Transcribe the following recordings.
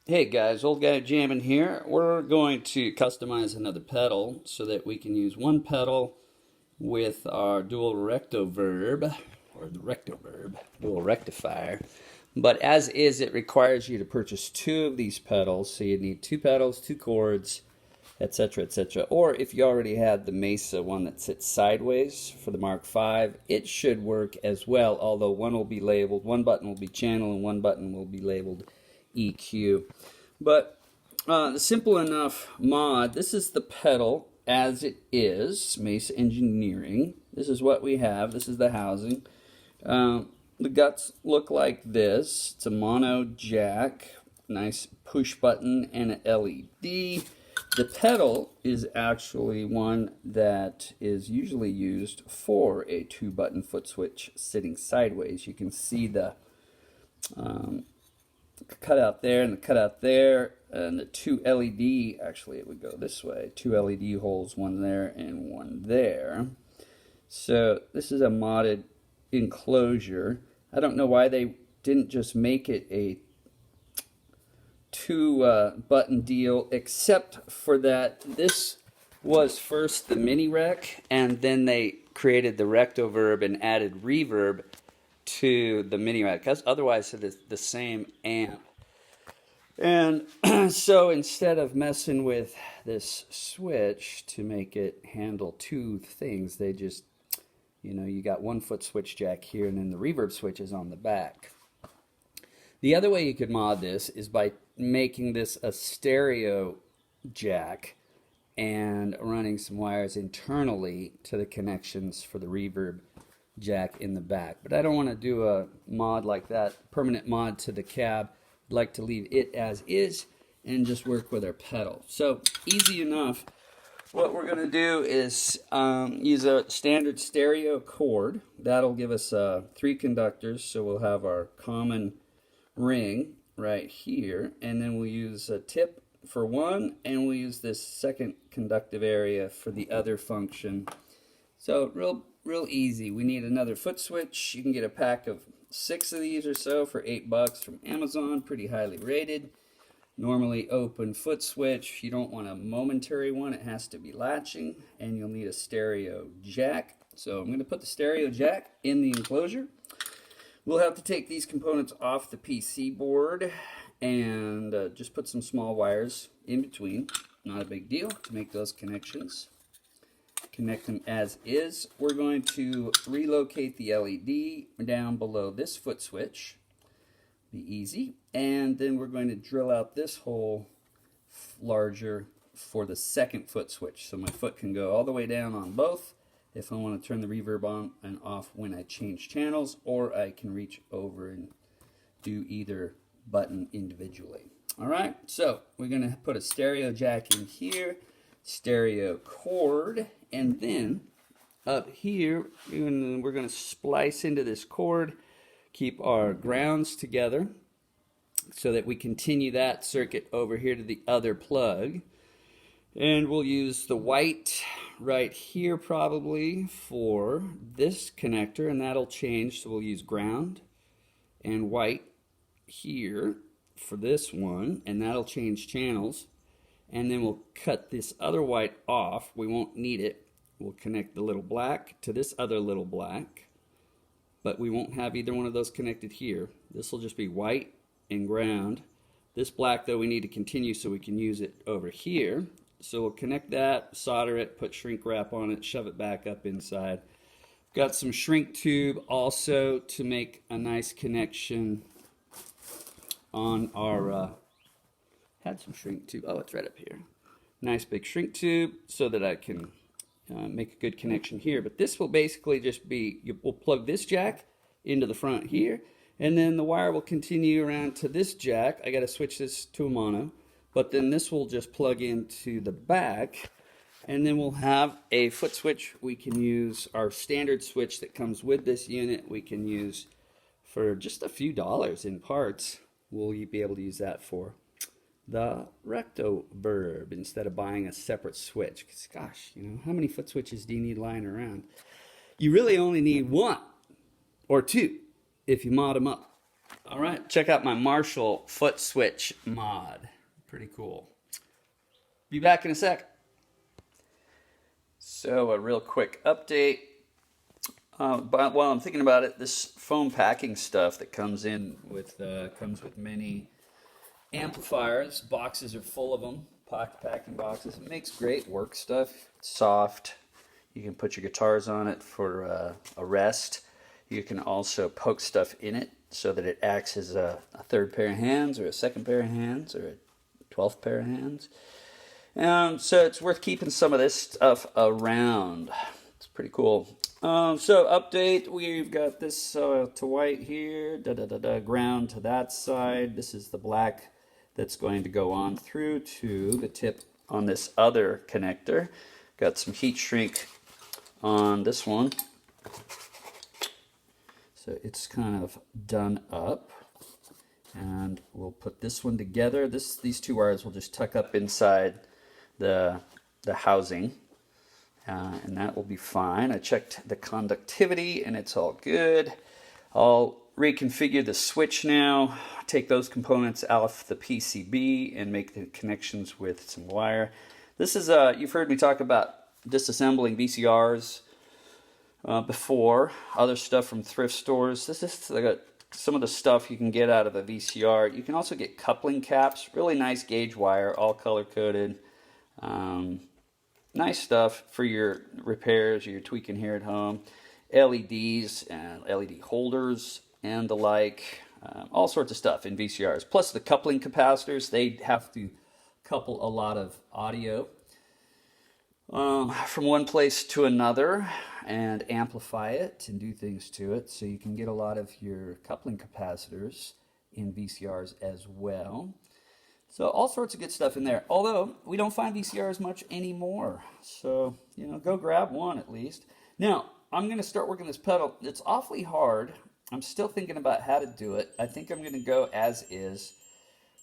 Hey guys, old guy jamming here. We're going to customize another pedal so that we can use one pedal with our dual rectoverb, or the rectoverb, dual rectifier. But as is, it requires you to purchase two of these pedals, so you need two pedals, two chords, etc., etc. Or if you already had the MESA one that sits sideways for the Mark V, it should work as well, although one will be labeled, one button will be channel and one button will be labeled EQ. But the simple enough mod, this is the pedal as it is, MESA Engineering. This is what we have, this is the housing. The guts look like this. It's a mono jack, nice push button and an LED. The pedal is actually one that is usually used for a two-button foot switch sitting sideways. You can see the cutout there and the cutout there, and the two LED, actually it would go this way, two LED holes, one there and one there. So this is a modded enclosure. I don't know why they didn't just make it a two button deal, except for that this was first the mini rec and then they created the Rectoverb and added reverb to the mini rec, because otherwise it is the same amp. And so instead of messing with this switch to make it handle two things, they just, you got one foot switch jack here and then the reverb switch is on the back. The other way you could mod this is by making this a stereo jack and running some wires internally to the connections for the reverb jack in the back. But I don't want to do a mod like that, permanent mod to the cab. I'd like to leave it as is and just work with our pedal. So easy enough. What we're going to do is use a standard stereo cord. That'll give us 3 conductors, so we'll have our common ring right here, and then we'll use a tip for one, and we'll use this second conductive area for the other function. So real easy. We need another foot switch. You can get a pack of 6 of these or so for $8 from Amazon, pretty highly rated. Normally open foot switch. You don't want a momentary one, it has to be latching, and you'll need a stereo jack. So I'm going to put the stereo jack in the enclosure. We'll have to take these components off the PC board and just put some small wires in between. Not a big deal to make those connections. Connect them as is. We're going to relocate the LED down below this foot switch. Be easy. And then we're going to drill out this hole larger for the second foot switch, so my foot can go all the way down on both if I want to turn the reverb on and off when I change channels, or I can reach over and do either button individually. Alright, so we're going to put a stereo jack in here, stereo cord, and then up here we're going to splice into this cord, keep our grounds together so that we continue that circuit over here to the other plug. And we'll use the white right here probably for this connector, and that'll change, so we'll use ground and white here for this one, and that'll change channels. And then we'll cut this other white off, we won't need it. We'll connect the little black to this other little black, but we won't have either one of those connected here. This will just be white and ground. This black though we need to continue so we can use it over here. So we'll connect that, solder it, put shrink wrap on it, shove it back up inside. Got some shrink tube also to make a nice connection on our, had some shrink tube, oh it's right up here. Nice big shrink tube so that I can make a good connection here. But this will basically just be, we'll plug this jack into the front here, and then the wire will continue around to this jack. I got to switch this to a mono. But then this will just plug into the back, and then we'll have a foot switch. We can use our standard switch that comes with this unit. We can use for just a few dollars in parts. We'll be able to use that for the Rectoverb instead of buying a separate switch. Because gosh, how many foot switches do you need lying around? You really only need one or two if you mod them up. All right, check out my Marshall Footswitch mod. Pretty cool. Be back in a sec. So a real quick update. But while I'm thinking about it, this foam packing stuff that comes with many amplifiers. Boxes are full of them. Packing boxes. It makes great work stuff. It's soft. You can put your guitars on it for a rest. You can also poke stuff in it so that it acts as a third pair of hands or a second pair of hands or a 12th pair of hands. So it's worth keeping some of this stuff around. It's pretty cool. So update, we've got this to white here, ground to that side. This is the black that's going to go on through to the tip on this other connector. Got some heat shrink on this one. So it's kind of done up. And we'll put this one together. These two wires will just tuck up inside the housing. And that will be fine. I checked the conductivity and it's all good. I'll reconfigure the switch now, take those components off the PCB and make the connections with some wire. This is, you've heard me talk about disassembling VCRs before, other stuff from thrift stores. This is like some of the stuff you can get out of a VCR. You can also get coupling caps, really nice gauge wire, all color-coded. Nice stuff for your repairs, your tweaking here at home. LEDs and LED holders and the like. All sorts of stuff in VCRs. Plus the coupling capacitors, they have to couple a lot of audio from one place to another and amplify it and do things to it. So you can get a lot of your coupling capacitors in VCRs as well. So all sorts of good stuff in there. Although we don't find VCRs much anymore. So, you know, go grab one at least. Now, I'm going to start working this pedal. It's awfully hard. I'm still thinking about how to do it. I think I'm going to go as is.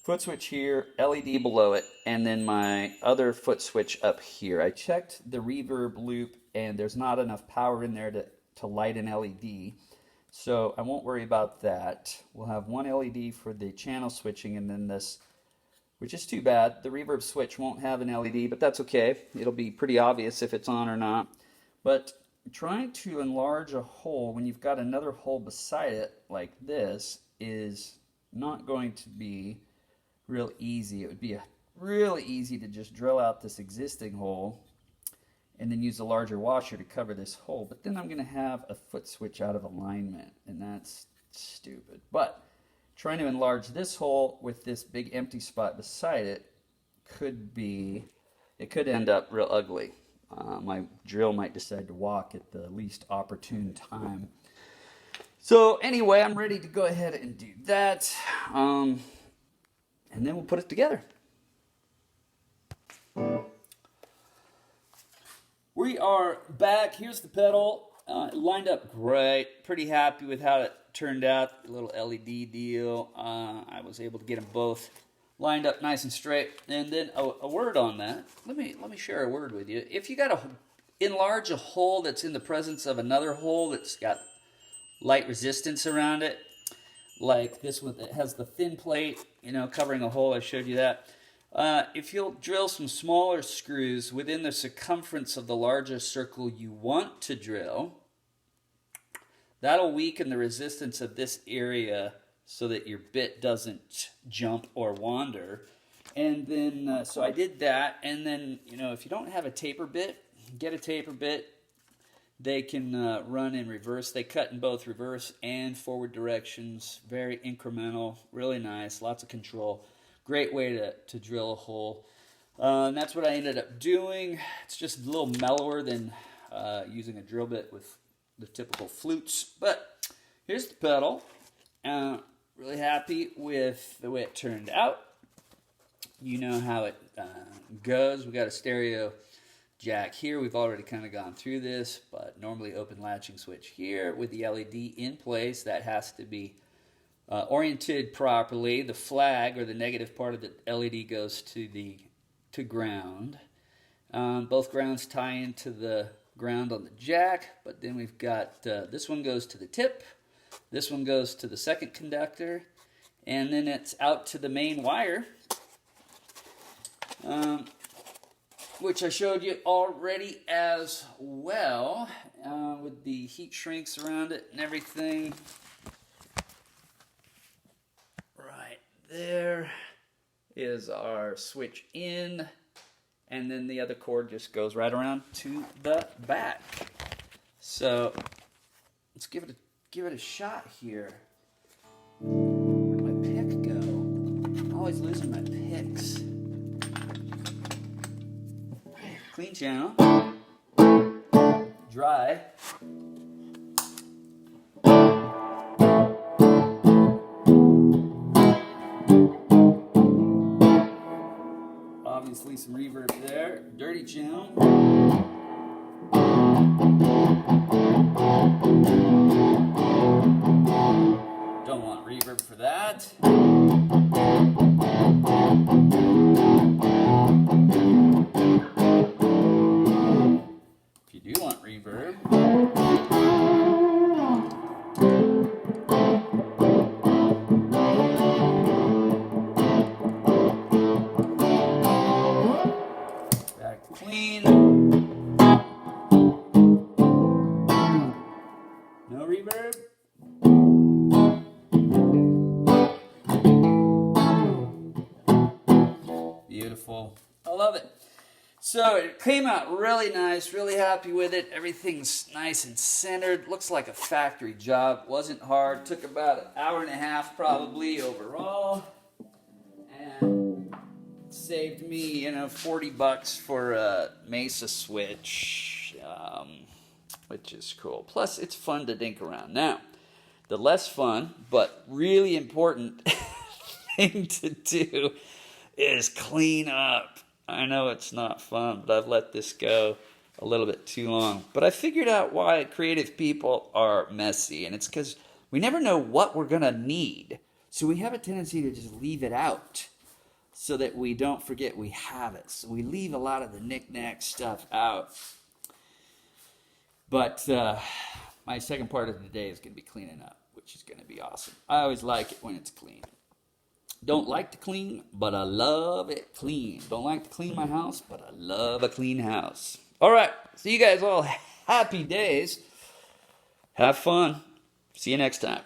Foot switch here, LED below it, and then my other foot switch up here. I checked the reverb loop, and there's not enough power in there to light an LED. So I won't worry about that. We'll have one LED for the channel switching, and then this, which is too bad. The reverb switch won't have an LED, but that's okay. It'll be pretty obvious if it's on or not. But trying to enlarge a hole when you've got another hole beside it like this is not going to be real easy. It would be really easy to just drill out this existing hole and then use a larger washer to cover this hole. But then I'm going to have a foot switch out of alignment, and that's stupid. But trying to enlarge this hole with this big empty spot beside it could end up real ugly. My drill might decide to walk at the least opportune time. So anyway, I'm ready to go ahead and do that. And then we'll put it together. We are back. Here's the pedal. Lined up great. Pretty happy with how it turned out. The little LED deal. I was able to get them both lined up nice and straight. And then a word on that. Let me share a word with you. If you got to enlarge a hole that's in the presence of another hole that's got light resistance around it, like this one that has the thin plate, you know, covering a hole, I showed you that. If you'll drill some smaller screws within the circumference of the larger circle you want to drill, that'll weaken the resistance of this area so that your bit doesn't jump or wander. And then, so I did that, and then, you know, if you don't have a taper bit, get a taper bit. They can run in reverse. They cut in both reverse and forward directions. Very incremental, really nice, lots of control. Great way to drill a hole. And that's what I ended up doing. It's just a little mellower than using a drill bit with the typical flutes. But here's the pedal. Really happy with the way it turned out. You know how it goes. We got a stereo jack here. We've already kind of gone through this, but normally open latching switch here with the LED in place. That has to be oriented properly. The flag, or the negative part of the LED, goes to ground. Both grounds tie into the ground on the jack, but then we've got this one goes to the tip. This one goes to the second conductor, and then it's out to the main wire, which I showed you already as well, with the heat shrinks around it and everything. Right there is our switch in, and then the other cord just goes right around to the back. So let's give it a shot here. Where'd my pick go? I'm always losing my picks. Clean channel. Dry. Obviously some reverb there. Dirty channel. Don't want reverb for that. If you do want reverb, back clean. No reverb. Beautiful. I love it. So it came out really nice, really happy with it. Everything's nice and centered. Looks like a factory job. Wasn't hard. Took about an hour and a half probably overall. And saved me, $40 for a MESA switch, which is cool. Plus, it's fun to dink around. Now, the less fun, but really important thing to do is clean up. I know it's not fun, but I've let this go a little bit too long. But I figured out why creative people are messy, and it's because we never know what we're going to need. So we have a tendency to just leave it out so that we don't forget we have it. So we leave a lot of the knick-knack stuff out. But my second part of the day is going to be cleaning up, which is going to be awesome. I always like it when it's clean. Don't like to clean, but I love it clean. Don't like to clean my house, but I love a clean house. All right. See you guys all. Happy days. Have fun. See you next time.